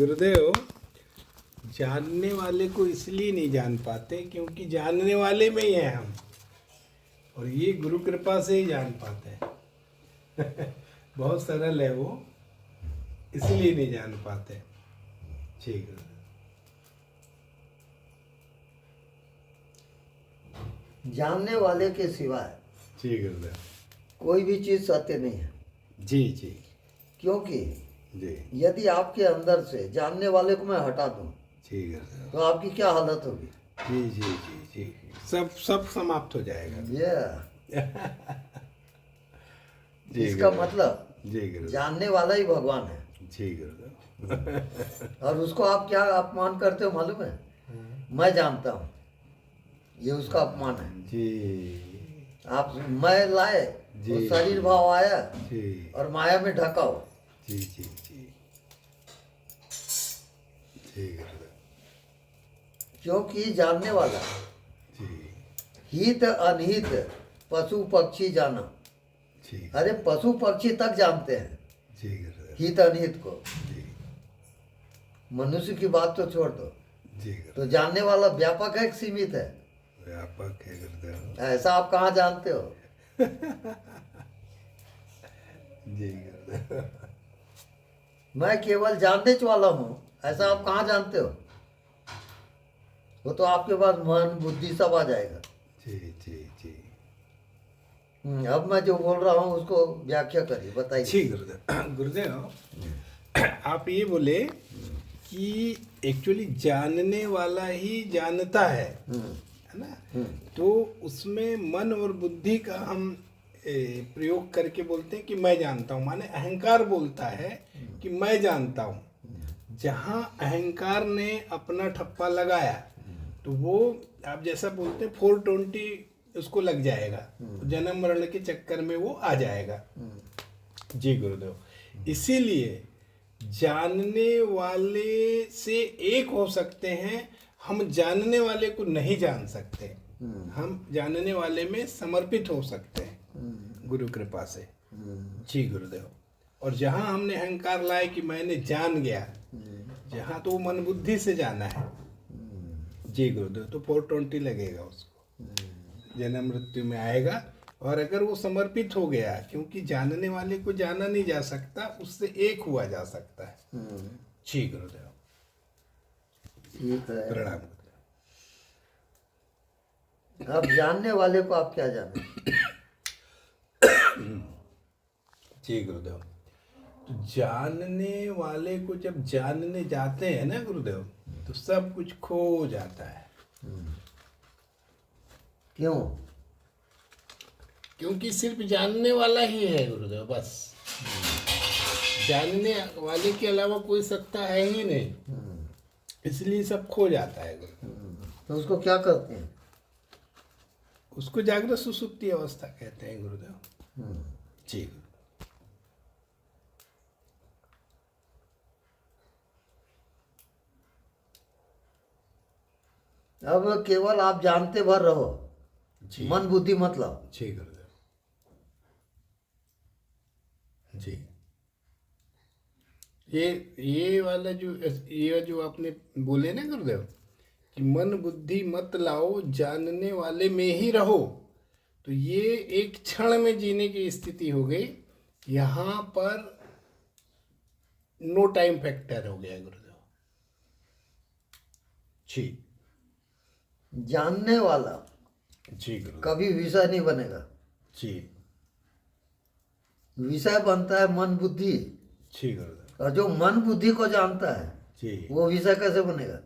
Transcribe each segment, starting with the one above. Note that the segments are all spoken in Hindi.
गुरुदेव, जानने वाले को इसलिए नहीं जान पाते क्योंकि जानने वाले में ही है हम, और ये गुरु कृपा से ही जान पाते हैं। बहुत सरल है वो, इसलिए नहीं जान पाते। ठीक है। जानने वाले के सिवाय ठीक है गुरुदेव। कोई भी चीज सत्य नहीं है। जी जी क्योंकि जी। यदि आपके अंदर से जानने वाले को मैं हटा दूं ठीक है गुरुदेव। तो आपकी क्या हालत होगी? जी जी जी जी, सब सब समाप्त हो जाएगा। ये जी इसका गुरुदेव। मतलब जी गुरुदेव। जानने वाला ही भगवान है। जी गुरुदेव। और उसको आप क्या अपमान करते हो मालूम है? मैं जानता हूँ, ये उसका अपमान है। जी आप मैं लाए जी, तो शरीर भाव आया जी और माया में ढका हो। जी जी जी जी गुरुदेव। क्योंकि जानने वाला जी हित अनहित पशु पक्षी जाना। जी अरे पशु पक्षी तक जानते हैं जी गुरुदेव। हित अनहित को, जी मनुष्य की बात तो छोड़ दो। जी तो गुरुदेव। जानने वाला व्यापक है कि सीमित है? व्यापक है गुरुदेव। ऐसा आप कहाँ जानते हो? जी गुरुदेव। मैं केवल जानने वाला हूँ, ऐसा आप कहाँ जानते हो? वो तो आपके पास मन बुद्धि सब आ जाएगा। जी जी जी। अब मैं जो बोल रहा हूँ उसको व्याख्या करिए, बताइए। जी गुरुदेव। गुरुदेव, आप ये बोले कि एक्चुअली जानने वाला ही जानता है ना? तो उसमें मन और बुद्धि का हम प्रयोग करके बोलते हैं कि मैं जानता हूँ, माने अहंकार बोलता है कि मैं जानता हूँ। जहाँ अहंकार ने अपना ठप्पा लगाया तो वो आप जैसा बोलते हैं 420 उसको लग जाएगा, तो जन्म मरण के चक्कर में वो आ जाएगा। जी गुरुदेव। इसीलिए जानने वाले से एक हो सकते हैं, हम जानने वाले को नहीं जान सकते। हम जानने वाले में समर्पित हो सकते हैं गुरु कृपा से। जी गुरुदेव। और जहाँ हमने अहंकार लाए कि मैंने जान गया, जहाँ तो वो मन बुद्धि से जाना है। जी गुरुदेव। तो 420 लगेगा उसको, जन्म मृत्यु में आएगा। और अगर वो समर्पित हो गया, क्योंकि जानने वाले को जाना नहीं जा सकता, उससे एक हुआ जा सकता है। जी गुरुदेव। ठीक है। प्रणाम गुरुदेव। अब जानने वाले को आप क्या जाने? जी गुरुदेव। तो जानने वाले को जब जानने जाते हैं ना गुरुदेव, तो सब कुछ खो जाता है। क्यों? क्योंकि सिर्फ जानने वाला ही है गुरुदेव, बस। जानने वाले के अलावा कोई सत्ता है ही नहीं, इसलिए सब खो जाता है गुरुदेव। तो उसको क्या करते हैं? उसको जागृत सुसुप्ति अवस्था कहते हैं गुरुदेव। जी। अब केवल आप जानते भर रहो, जी मन बुद्धि मत लाओ। जी गुरुदेव। जी। ये वाला ये जो आपने बोले ना गुरुदेव कि मन बुद्धि मत लाओ, जानने वाले में ही रहो, तो ये एक क्षण में जीने की स्थिति हो गई। यहाँ पर नो टाइम फैक्टर हो गया गुरुदेव। जी जानने वाला जी गुरुदेव। कभी विषय नहीं बनेगा। जी विषय बनता है मन बुद्धि, जी गुरुदेव। और जो मन बुद्धि को जानता है जी वो विषय कैसे बनेगा?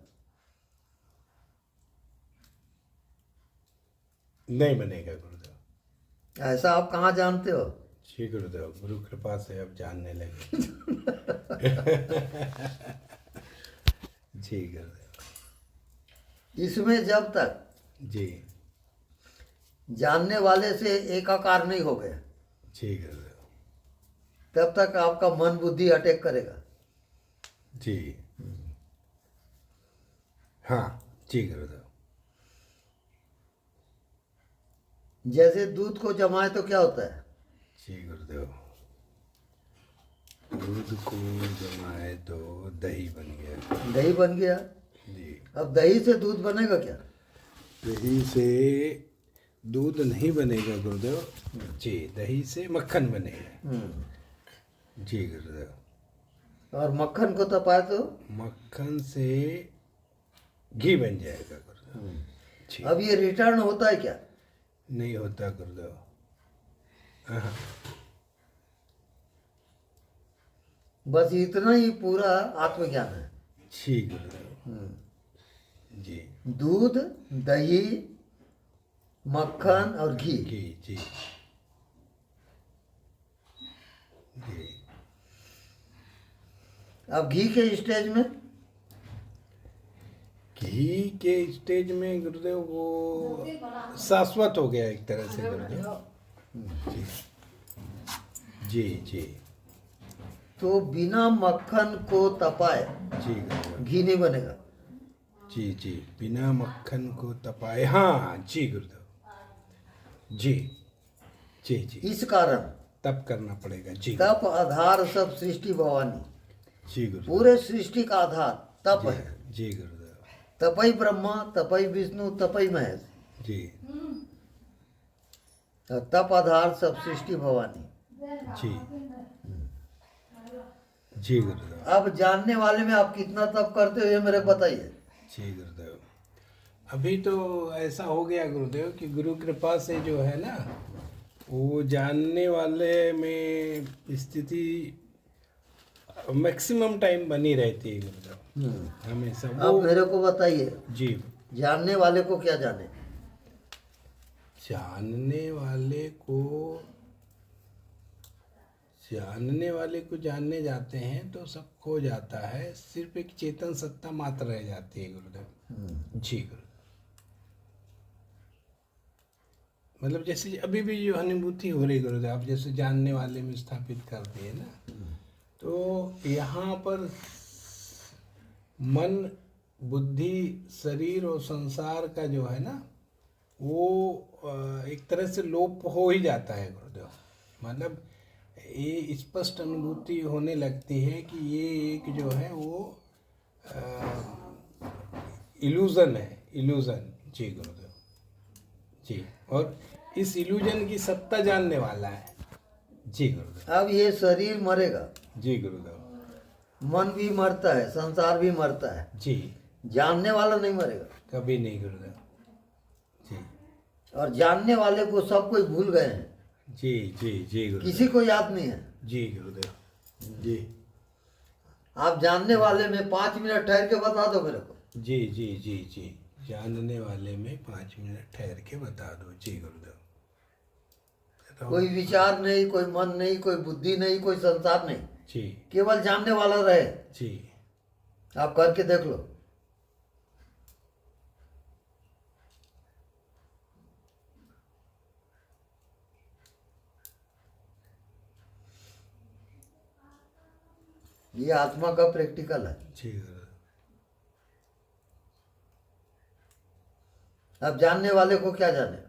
नहीं बनेगा गुरुदेव। ऐसा आप कहाँ जानते हो? जी गुरुदेव, गुरु कृपा से अब जानने लगे। जी गुरुदेव। इसमें जब तक जी जानने वाले से एकाकार नहीं हो गए, जी गुरुदेव। तब तक आपका मन बुद्धि अटैक करेगा। जी हाँ। जी गुरुदेव। जैसे दूध को जमाए तो क्या होता है? जी गुरुदेव। दूध को जमाए तो दही बन गया दही बन गया। जी। अब दही से दूध बनेगा क्या? दही से दूध नहीं बनेगा गुरुदेव जी, दही से मक्खन बनेगा। जी गुरुदेव। और मक्खन को तपाए तो मक्खन से घी बन जाएगा गुरुदेव जी। अब ये रिटर्न होता है क्या? नहीं होता गुरुदेव। हाँ, बस इतना ही पूरा आत्मज्ञान है। जी गुरुदेव जी। दूध, दही, मक्खन और घी। घी जी जी। अब घी के स्टेज में घी के स्टेज में गुरुदेव वो शाश्वत हो गया एक तरह से गुरुदेव जी। जी जी तो बिना मक्खन को तपाए जी गुरुदेव घी नहीं बनेगा। जी जी। बिना मक्खन को तपाए, हाँ जी गुरुदेव जी जी जी। इस कारण तप करना पड़ेगा जी। तप आधार सब सृष्टि भवानी, जी गुरुदेव पूरे सृष्टि का आधार तप है। जी गुरुदेव तपई ब्रह्मा, तपई विष्णु, तपई महेश। जी और तप आधार सब सृष्टि भवानी। जी जी गुरुदेव अब जानने वाले में आप कितना तप करते हो ये मेरे को बताइए। जी गुरुदेव। अभी तो ऐसा हो गया गुरुदेव कि गुरु कृपा से जो है ना, वो जानने वाले में स्थिति मैक्सिमम टाइम बनी रहती है गुरुदेव, हमेशा अब वो। मेरे को बताइए, जी। जानने वाले को क्या जाने? जानने वाले को जानने जाते हैं तो सब खो जाता है, सिर्फ एक चेतन सत्ता मात्र रह जाती है गुरुदेव जी गुरु। मतलब जैसे अभी भी जो अनुभूति हो रही गुरुदेव, आप जैसे जानने वाले में स्थापित कर दिए ना, तो यहाँ पर मन, बुद्धि, शरीर और संसार का जो है ना, वो एक तरह से लोप हो ही जाता है गुरुदेव। मतलब ये स्पष्ट अनुभूति होने लगती है कि ये एक जो है वो इल्यूजन है, इल्यूजन जी गुरुदेव जी। और इस इल्यूजन की सत्ता जानने वाला है जी गुरुदेव। अब ये शरीर मरेगा, जी गुरुदेव मन भी मरता है, संसार भी मरता है, जी। जानने वाला नहीं मरेगा। कभी नहीं गुरुदेव जी। और जानने वाले को सब कोई भूल गए हैं, जी जी जी गुरुदेव। किसी को याद नहीं है। जी गुरुदेव जी। आप जानने वाले में 5 मिनट ठहर के बता दो मेरे को। जी जी जी जी। जानने वाले में 5 मिनट ठहर के बता दो जी गुरुदेव। कोई विचार नहीं, कोई मन नहीं, कोई बुद्धि नहीं, कोई संसार नहीं, जी केवल जानने वाला रहे। जी। आप करके देख लो। ये आत्मा का प्रैक्टिकल है। जी गुरुदेव। अब जानने वाले को क्या जाने?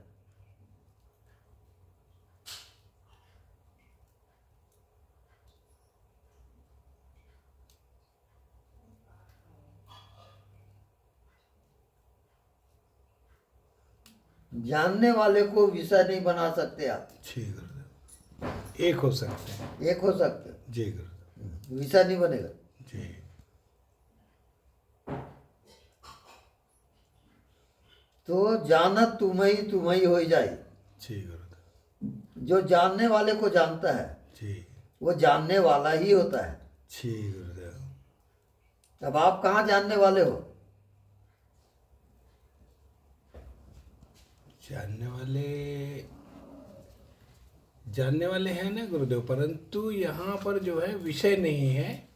जानने वाले को विषय नहीं बना सकते आप। जी गुरुदेव। एक हो सकते हैं। एक हो सकते, जी गुरुदेव विषय नहीं बनेगा। जी। तो जानत तुम ही हो जाए। जी गुरुदेव जो जानने वाले को जानता है जी। वो जानने वाला ही होता है। जी गुरुदेव। अब आप कहाँ जानने वाले हो? जानने वाले हैं ना गुरुदेव, परंतु यहाँ पर जो है विषय नहीं है,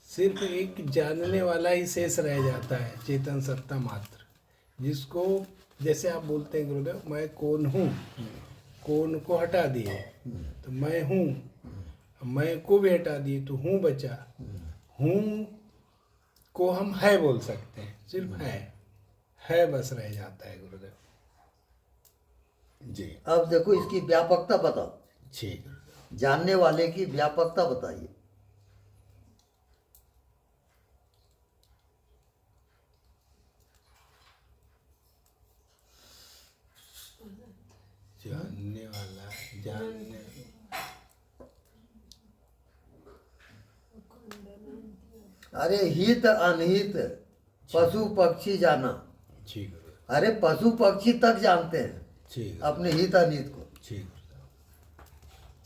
सिर्फ एक जानने वाला ही शेष रह जाता है, चेतन सत्ता मात्र, जिसको जैसे आप बोलते हैं गुरुदेव, मैं कौन हूँ, कौन को हटा दिए तो मैं हूँ, मैं को भी हटा दिए तो हूँ बचा। हूँ को हम है बोल सकते हैं, सिर्फ है बस रह जाता है गुरुदेव जी। अब देखो इसकी व्यापकता बताओ। जी गुरुदेव। जानने वाले की व्यापकता बताइए। जानने वाला जानने अरे हित अनहित पशु पक्षी जाना। जी गुरुदेव, अरे पशु पक्षी तक जानते हैं जी गुरुदेव, अपने हित अनहित को। जी गुरुदेव,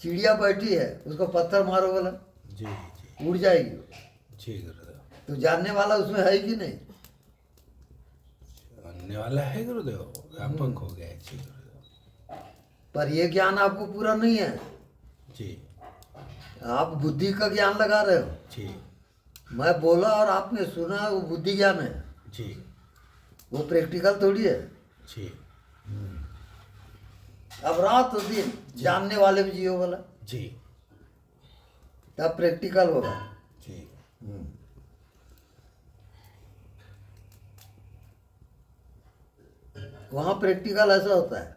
चिड़िया बैठी है, उसको पत्थर मारो बोला, जी जी उड़ जाएगी वो। जी गुरुदेव। तो जानने वाला उसमें है कि नहीं? जानने वाला है गुरुदेव, व्यापक हो गया है। जी गुरुदेव, पर ये ज्ञान आपको पूरा नहीं है। जी आप बुद्धि का ज्ञान लगा रहे हो। जी मैं बोला और आपने सुना, वो बुद्धि ज्ञान है, जी वो प्रैक्टिकल थोड़ी है। जी अब रात और दिन जानने वाले भी जियो बोला, जी तब प्रैक्टिकल होगा। जी वहाँ प्रैक्टिकल ऐसा होता है।